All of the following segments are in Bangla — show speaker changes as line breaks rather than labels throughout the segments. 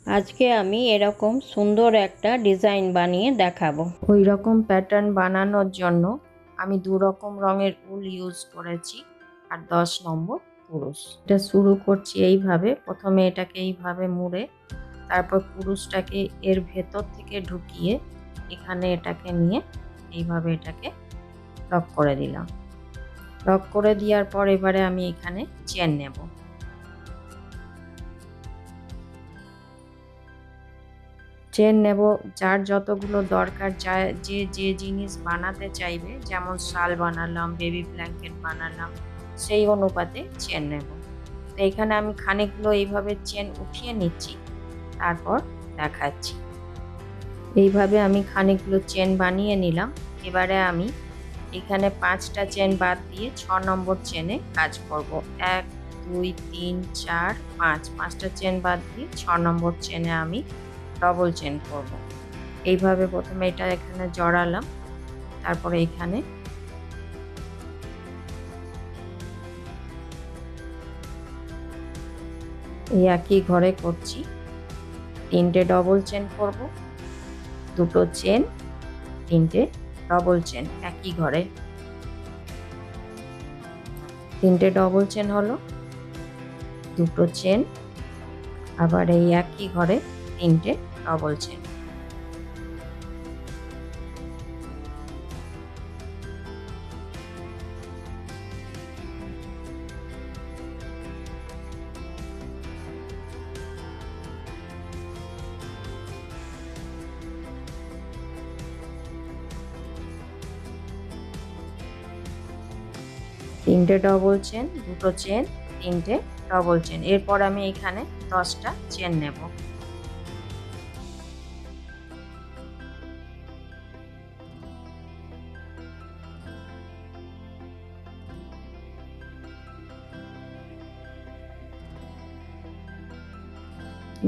আজকে আমি এরকম সুন্দর একটা ডিজাইন বানিয়ে দেখাবো। ওই রকম প্যাটার্ন বানানোর জন্য আমি 2 রকম রঙের উল ইউজ করেছি আর 10 নম্বর কুরুশ। এটা শুরু করছি এইভাবে, প্রথমে এটাকে এইভাবে মুড়ে তারপর কুরুশটাকে এর ভেতর থেকে ঢুকিয়ে এখানে এটাকে নিয়ে এইভাবে এটাকে লক করে দিলাম। লক করে দেওয়ার পর এবারে আমি এখানে চেন নেব। চেন নেব যার যতগুলো দরকার, যে যে জিনিস বানাতে চাইবে, যেমন শাল বানালাম, বেবি ব্ল্যাঙ্কেট বানালাম, সেই অনুপাতে চেন নেব। তো এখানে আমি খানিকগুলো এইভাবে চেন উঠিয়ে নিচ্ছি, তারপর দেখাচ্ছি। এইভাবে আমি খানিকগুলো চেন বানিয়ে নিলাম। এবারে আমি এখানে 5টা চেন বাদ দিয়ে 6 নম্বর চেনে কাজ করব। 1 2 3 4 5, 5টা চেন বাদ দিয়ে 6 নম্বর চেনে আমি ডবল চেন করব। এইভাবে প্রথমে এটা এখানে জড়ালাম, তারপরে এখানে এই একই ঘরে করছি। 3টে ডবল চেন করব, 2টো চেন, 3টে ডবল চেন একই ঘরে। 3টে ডবল চেন হলো, 2টো চেন, আবার এই একই ঘরে 3টে ডবল চেন। তিনটে ডবল চেন, 2টো চেন, 3টে ডবল চেন। এরপর আমি এখানে 10টা চেন নেব।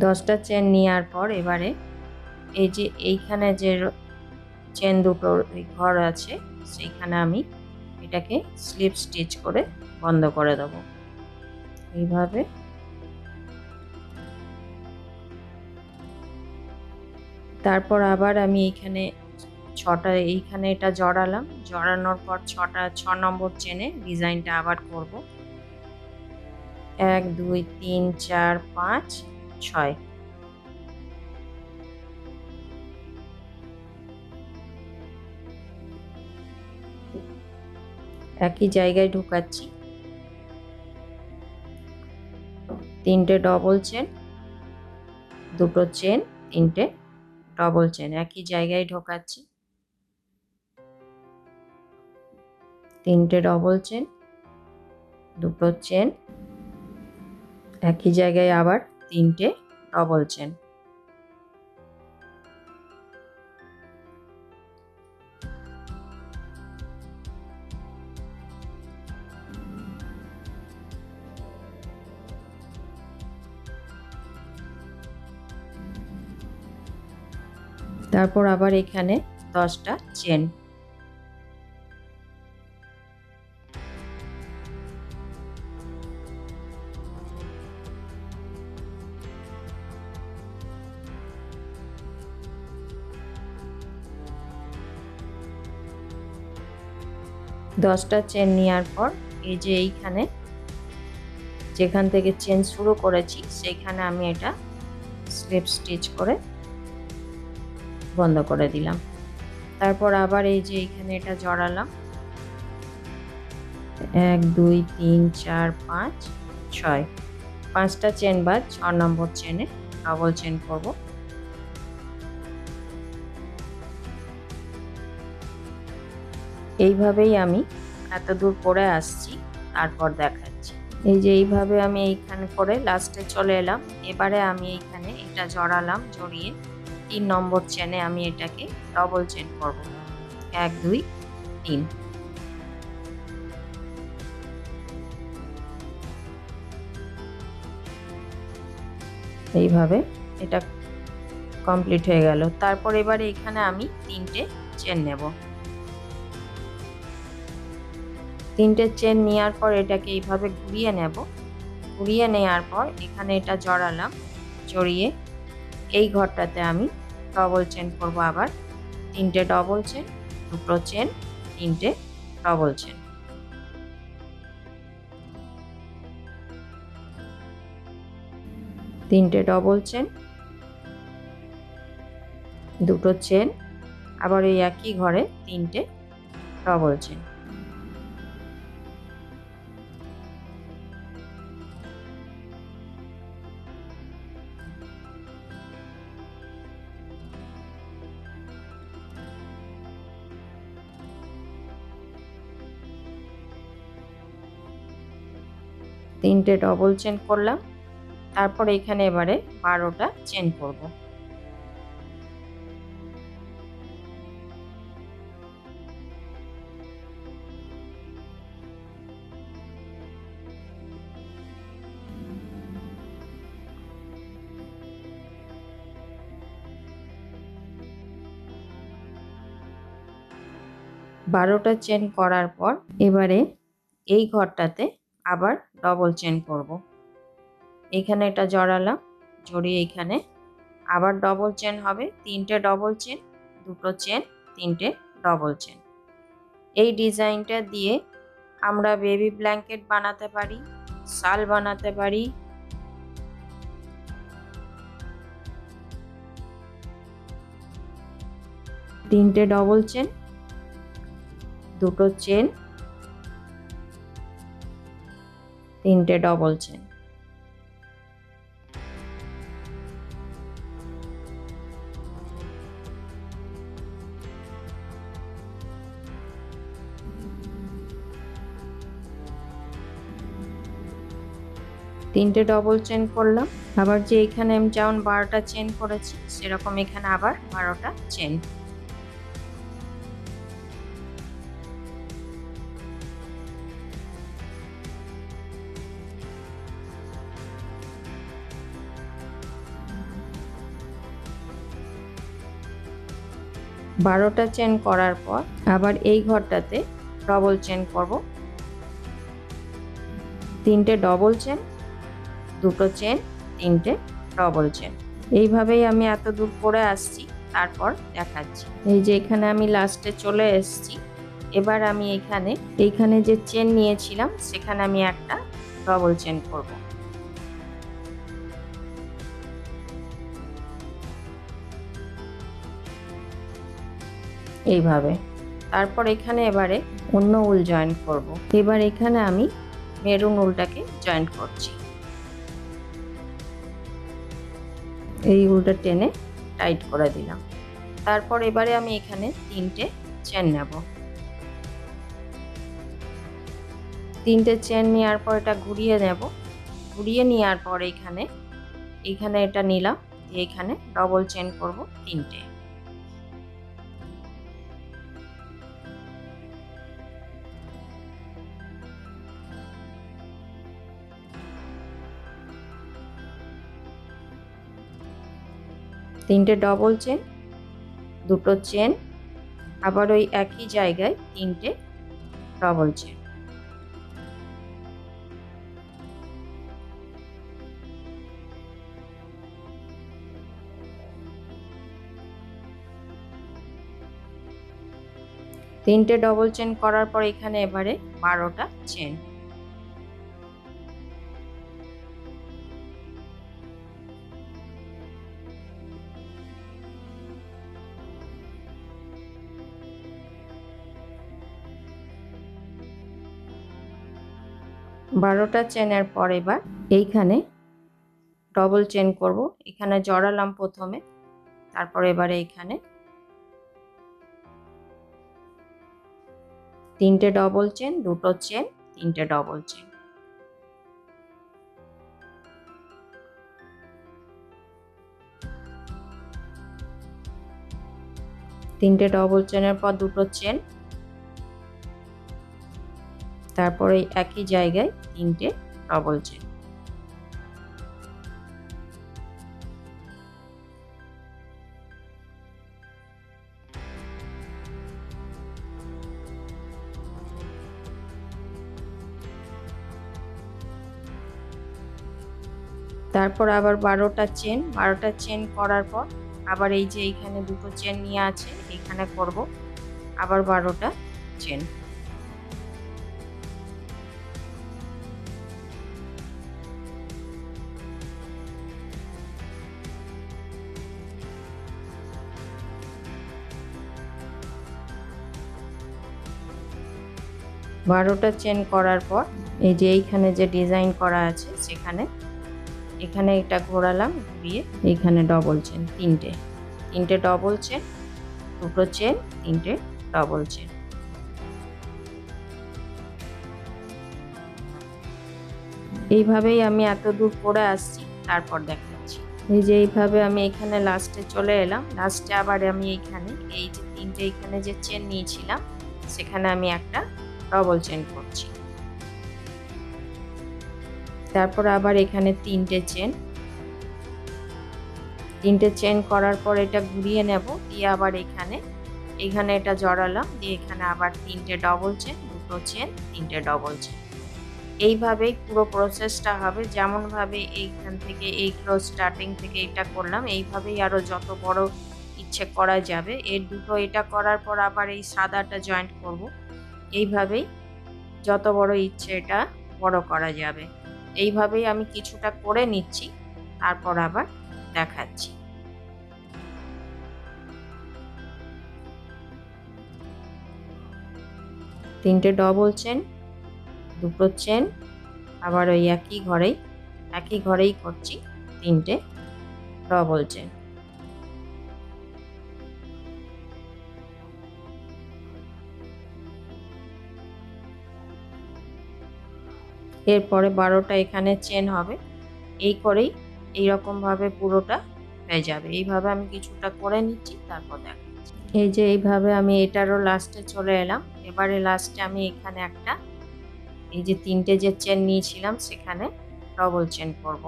দশটা চেন নেওয়ার পর এবারে এই যে এইখানে যে চেন দুটোর ঘর আছে, সেইখানে আমি এটাকে স্লিপ স্টিচ করে বন্ধ করে দেব। এইভাবে তারপর আবার আমি এইখানে 6টা, এইখানে এটা জড়ালাম, জড়ানোর পর 6 নম্বর চেনে ডিজাইনটা আবার করব। 1 2 3 4 5 6। একই জায়গায় ঢুকাচ্ছি, 3টে ডবল চেন, 2টো চেন, 3টে ডবল চেন একই জায়গায় ঢোকাচ্ছি, 3টে ডবল চেন, 2টো চেন, একই জায়গায় আবার 3টে ডবল চেন। তারপর আবার এখানে 10টা চেন। দশটা চেন নেওয়ার পর এই যে এইখানে যেখান থেকে চেন শুরু করেছি সেইখানে আমি এটা স্লিপ স্টিচ করে বন্ধ করে দিলাম। তারপর আবার এই যে এইখানে এটা জড়ালাম, 1 2 3 4 5 6, 5টা চেন বাদ 6 নম্বর চেনে ডবল চেন করব। এইভাবেই আমি এত দূর করে আসছি, তারপর দেখাচ্ছি। এই যে এইভাবে আমি এইখানে করে লাস্টে চলে এলাম। এবারে আমি এইখানে এটা জড়ালাম, জড়িয়ে 3 নম্বর চেনে আমি এটাকে ডবল চেন করব। 1 2 3। এইভাবে এটা কমপ্লিট হয়ে গেল। তারপর এবারে এখানে আমি 3টে চেন নেব। 3টে চেন নেওয়ার পর এটাকে এইভাবে ঘুরিয়ে নেব। ঘুরিয়ে নেওয়ার পর এখানে এটা জড়ালাম, জড়িয়ে এই ঘরটাতে আমি ডবল চেন করব, আবার 3টে ডবল চেন, 2টো চেন, 3টে ডবল চেন। তিনটে ডবল চেন, 2টো চেন, আবার এই একই ঘরে 3টে ডবল চেন। তিনটে ডবল চেন করলাম, তারপর এখানে এবারে 12টা চেন করব। বারোটা চেন করার পর এবারে এই ঘরটাতে আবার ডবল চেন করব। এখানে এটা জড়ালাম, জড়িয়ে এখানে আবার ডবল চেন হবে, 3টে ডবল চেন, 2টো চেন, 3টে ডবল চেন। এই ডিজাইনটা দিয়ে আমরা বেবি ব্ল্যাঙ্কেট বানাতে পারি, শাল বানাতে পারি। তিনটে ডবল চেন, 2টো চেন, 3টে ডবল চেন। তিনটে ডবল চেন করলাম, আবার যে এখানে আমি যেমন 12টা চেন করেছি সেরকম এখানে আবার 12টা চেন। বারোটা চেন করার পর আবার এই ঘরটাতে ডবল চেন করব, 3টে ডবল চেন, 2টো চেন, 3টে ডবল চেন। এইভাবেই আমি এত দূর করে আসছি, তারপর দেখাচ্ছি। এই যে এখানে আমি লাস্টে চলে এসেছি। এবার আমি এইখানে যে চেন নিয়েছিলাম সেখানে আমি একটা ডবল চেন করব। এইভাবে তারপর এখানে এবারে অন্য উল জয়েন করব। এবার এখানে আমি মেরুন উলটাকে জয়েন করছি। এই উলটা টেনে টাইট করে দিলাম। তারপর এবারে আমি এখানে 3টে চেন নেব। 3টে চেন নেওয়ার পর এটা ঘুরিয়ে নেব। ঘুরিয়ে নেওয়ার পর এইখানে এটা নিলাম, এখানে ডবল চেন করব 3টে। তিনটে ডবল চেন, 2টো চেন, আবার ওই একই জায়গায় 3টে ডবল চেন। তিনটে ডবল চেন করার পর এখানে এবারে 12টা চেন। বারোটা চেনের পর এবার এইখানে ডবল চেন করব। এখানে জড়ালাম প্রথমে, তারপর এবারে এখানে 3টে ডবল চেন, 2টো চেন, 3টে ডবল চেন। তিনটে ডবল চেনের পর 2টো চেন, তারপর এই একই জায়গায় 3টে ডবল চেন। তারপর আবার 12টা চেন করার পর আবার এই যে এইখানে দুটো চেন নিয়ে আছে এখানে করব আবার 12টা চেন। বারোটা চেন করার পর এই যে এইখানে যে ডিজাইন করা আছে সেখানে এখানে এটা ঘোরালাম, ঘুরিয়ে এইখানে ডবল চেন, তিনটে ডবল চেন, দুটো চেন, তিনটে ডবল চেন। এইভাবেই আমি এত দূর করে আসছি, তারপর দেখাচ্ছি। এই যে এইভাবে আমি এখানে লাস্টে চলে এলাম, লাস্টে আবার আমি এইখানে এই যে তিনটে এখানে যে চেন নিয়েছিলাম সেখানে আমি একটা ডবল চেন করছি। তারপর আবার এখানে তিনটে চেন করার পর এটা ঘুরিয়ে নেব, দিয়ে আবার এখানে এটা জড়ালাম, দিয়ে এখানে আবার তিনটে ডবল চেন, দুটো চেন, তিনটে ডবল চেন। এইভাবেই পুরো প্রসেসটা হবে, যেমনভাবে এইখান থেকে এইগুলো স্টার্টিং থেকে এটা করলাম এইভাবেই আরও যত বড় ইচ্ছে করা যাবে। এর দুটো এটা করার পর আবার এই সাদাটা জয়েন্ট করব, এইভাবেই যত বড় ইচ্ছে এটা বড় করা যাবে। এইভাবেই আমি কিছুটা করে নিচ্ছি, তারপর আবার দেখাচ্ছি। তিনটে ডবল চেন, দুটো চেন, আবার ওই একই ঘরেই করছি তিনটে ডবল চেন। এরপরে 12টা এখানে চেন হবে, এই করেই এইরকম ভাবে পুরোটা হয়ে যাবে। এইভাবে আমি কিছুটা করে নিচ্ছি, তারপর দেখাচ্ছি। এই যে এইভাবে আমি এটারও লাস্টে চলে এলাম। এবারে লাস্টে আমি এখানে একটা এই যে তিনটে যে চেন নিয়েছিলাম সেখানে ডবল চেন করব।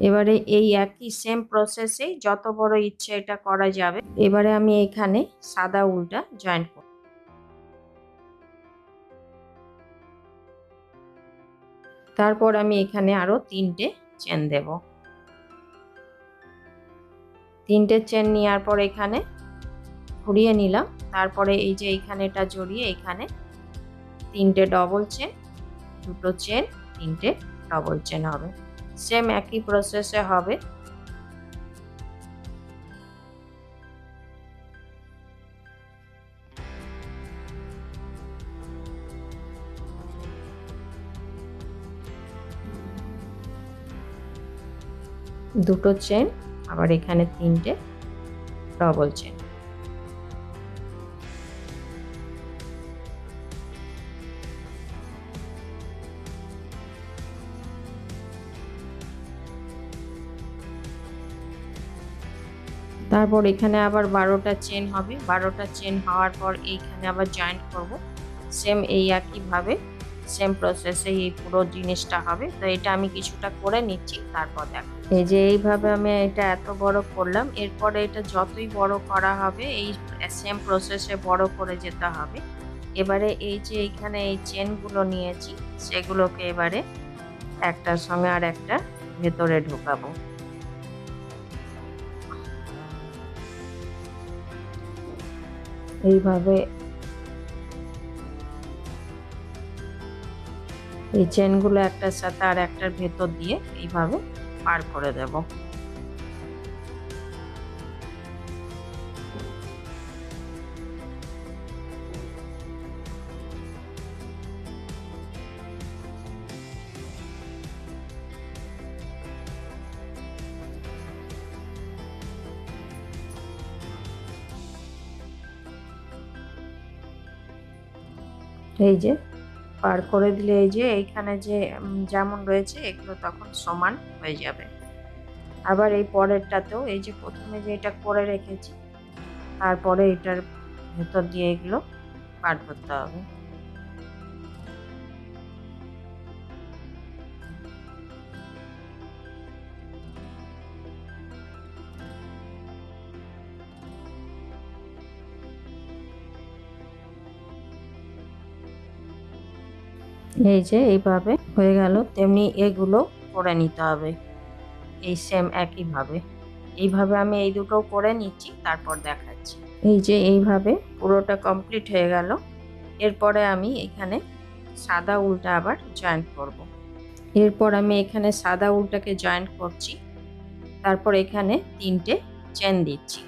এবারে এই একই সেম প্রসেসে যত বড় ইচ্ছে এটা করা যাবে। এবারে আমি এখানে সাদা উলটা জয়েন করব। তারপর আমি এখানে আরো তিনটে চেন দেব। তিনটে চেন নেওয়ার পর এখানে ঘুরিয়ে নিলাম, তারপরে এই যে এইখানে এটা জড়িয়ে এখানে তিনটে ডবল চেন, দুটো চেন, তিনটে ডবল চেন হবে। সেম একই প্রসেসে হবে। দুটো চেন, আবার এখানে তিনটে ডবল চেন। তারপর এখানে আবার 12টা চেন হবে, 12টা চেন হওয়ার পর এইখানে আবার জয়েন্ট করব। সেম এই একইভাবে সেম প্রসেসে এই পুরো জিনিসটা হবে। তো এটা আমি কিছুটা করে নিচ্ছি, তারপর দেখো। এই যে এইভাবে আমি এটা এত বড় করলাম, এরপরে এটা যতই বড় করা হবে এই সেম প্রসেসে বড় করে যেতে হবে। এবারে এই যে এইখানে এই চেনগুলো নিয়েছি সেগুলোকে এবারে একটার সঙ্গে আর একটা ভেতরে ঢোকাবো। এইভাবে এই চেনগুলো একটার সাথে আর একটার ভেতর দিয়ে এইভাবে পার করে দেব। এই যে পার করে দিলে এই যে এইখানে যে যেমন রয়েছে এগুলো তখন সমান হয়ে যাবে। আবার এই পরেরটাতেও এই যে প্রথমে যে এটা করে রেখেছি তারপরে এটার ভেতর দিয়ে এগুলো পার করতে হবে। এই যে এইভাবে হয়ে গেল, তেমনি এগুলো করে নিতে হবে এই সেম একইভাবে। এইভাবে আমি এই দুটো করে নিচ্ছি, তারপর দেখাচ্ছি। এই যে এইভাবে পুরোটা কমপ্লিট হয়ে গেল। এরপরে আমি এখানে সাদা উলটা আবার জয়েন্ট করব। এরপর আমি এখানে সাদা উলটাকে জয়েন্ট করছি, তারপর এখানে 3টে চেন দিচ্ছি।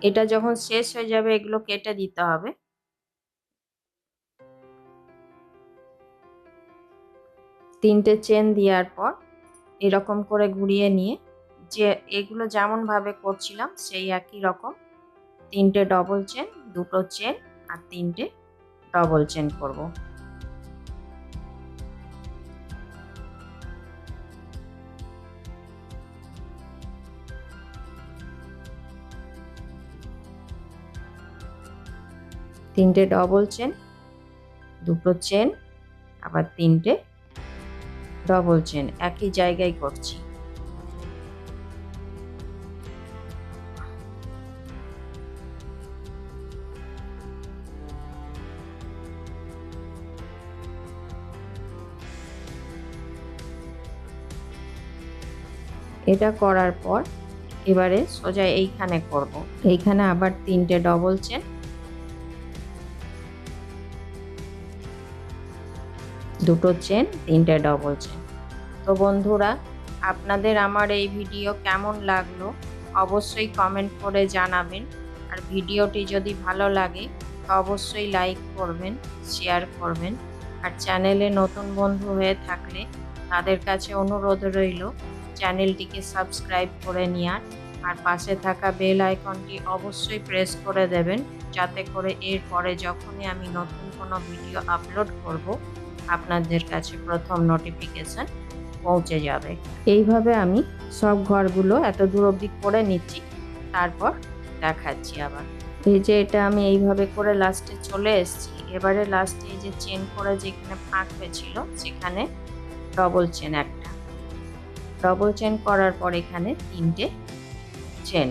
এটা যখন শেষ হয়ে যাবে এগুলো কেটে দিতে হবে। 3টে চেন দেওয়ার পর এরকম করে ঘুরিয়ে নিয়ে, যে এগুলো যেমন ভাবে করছিলাম সেই একই রকম 3টে ডবল চেন, 2টো চেন আর 3টে ডবল চেন করব। তিনটে ডবল চেন, 2টো চেন, আবার 3টে ডবল চেন একই জায়গায় করছি। এটা করার পর এবারে সোজা এইখানে করব। এইখানে আবার 3টে ডবল চেন, 2টো চেন, 3টে ডবল চেন। তো বন্ধুরা, আপনাদের আমার এই ভিডিও কেমন লাগলো অবশ্যই কমেন্ট করে জানাবেন। আর ভিডিওটি যদি ভালো লাগে তো অবশ্যই লাইক করবেন, শেয়ার করবেন। আর চ্যানেলে নতুন বন্ধু হয়ে থাকলে তাদের কাছে অনুরোধ রইল চ্যানেলটিকে সাবস্ক্রাইব করে নেওয়ার। আর পাশে থাকা বেল আইকনটি অবশ্যই প্রেস করে দেবেন, যাতে করে এরপরে যখনই আমি নতুন কোনো ভিডিও আপলোড করব আপনাদের কাছে প্রথম নোটিফিকেশন পৌঁছে যাবে। এইভাবে আমি সব ঘরগুলো এত দূর অবধি করে নিচ্ছি, তারপর দেখাচ্ছি আবার। এই যে এটা আমি এইভাবে করে লাস্টে চলে এসেছি। এবারে লাস্টে এই যে চেন করে যেখানে ফাঁক হয়েছিল সেখানে ডবল চেন, একটা ডবল চেন করার পর এখানে 3টে চেন,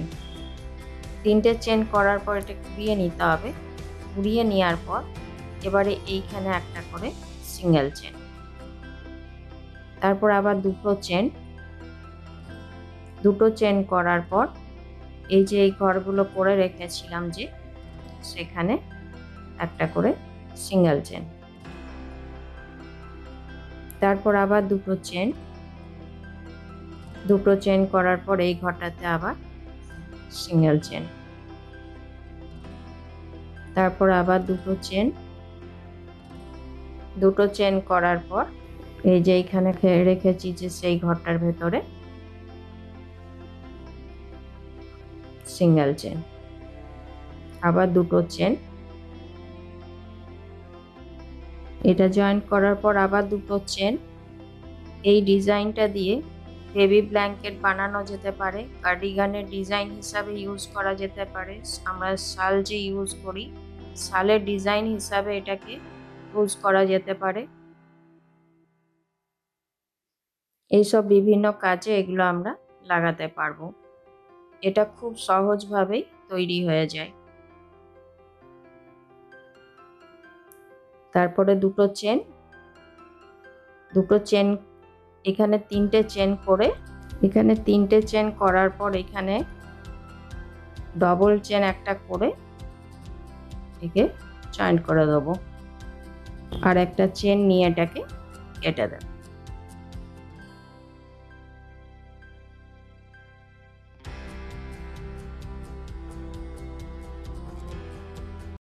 3টে চেন করার পর এটা ঘুরিয়ে নিতে হবে। ঘুরিয়ে নেওয়ার পর এবারে এইখানে একটা করে সিঙ্গেল চেন, তারপর আবার 2টো চেন, 2টো চেন করার পর এই যে এই ঘরগুলো করে রেখেছিলাম যে সেখানে একটা করে সিঙ্গেল চেন, তারপর আবার 2টো চেন, 2টো চেন করার পর এই ঘরটাতে আবার সিঙ্গেল চেন, তারপর আবার 2টো চেন, 2টো চেন করার পর এই যে এইখানে রেখেছি যে সেই ঘরটার ভেতরে সিঙ্গেল চেন, আবার 2টো চেন। এটা জয়েন্ট করার পর আবার 2টো চেন। এই ডিজাইনটা দিয়ে বেবি ব্ল্যাঙ্কেট বানানো যেতে পারে, কার্ডিগানের ডিজাইন হিসাবে ইউজ করা যেতে পারে। আমরা শাল যে ইউজ করি শালের ডিজাইন হিসাবে এটাকে ইউজ করা যেতে পারে। এইসব বিভিন্ন কাজে এগুলো আমরা লাগাতে পারবো। এটা খুব সহজভাবেই তৈরি হয়ে যায়। তারপরে 2টো চেন, 2টো চেন, এখানে 3টে চেন করে, এখানে 3টে চেন করার পর এখানে ডবল চেন একটা করে একে জয়েন্ট করে দেবো, আর একটা চেন নিয়ে এটাকে কেটে দেব।